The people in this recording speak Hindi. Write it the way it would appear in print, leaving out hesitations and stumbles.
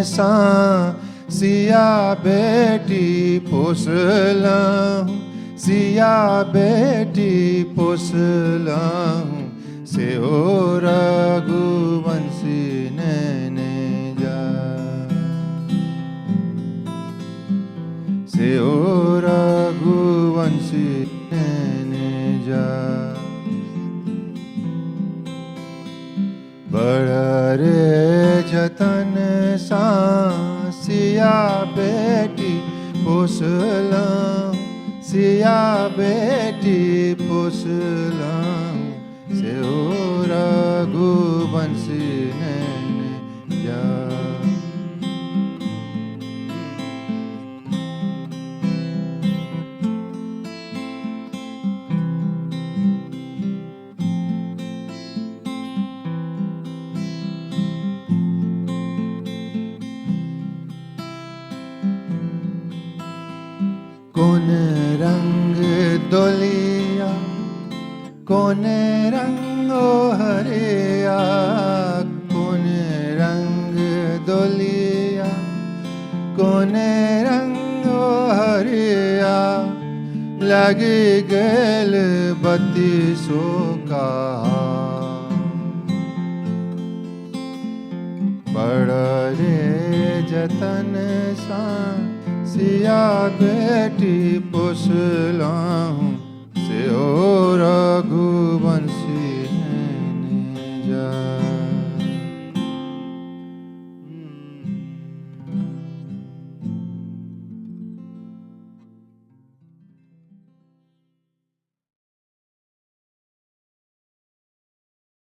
सा सिया बेटी पोसलहूँ, सिया बेटी पोसलहूँ, से ओ रघुवंशी नैने जा, से ओ रघुवंशी नैने जा। बड़ रे जतन सा सिया बेटी पोसलहूँ, सिया बेटी पोसलहूँ, से ओ रघुवंशी नैने जा। कौन रंग दोलिया, कौन रंग हरिया, कौन रंग दोलिया, कौन रंग हरिया, लगी गेल बत्तीसो का। बड़ रे जतन सा सिया बेटी पोसलहूँ,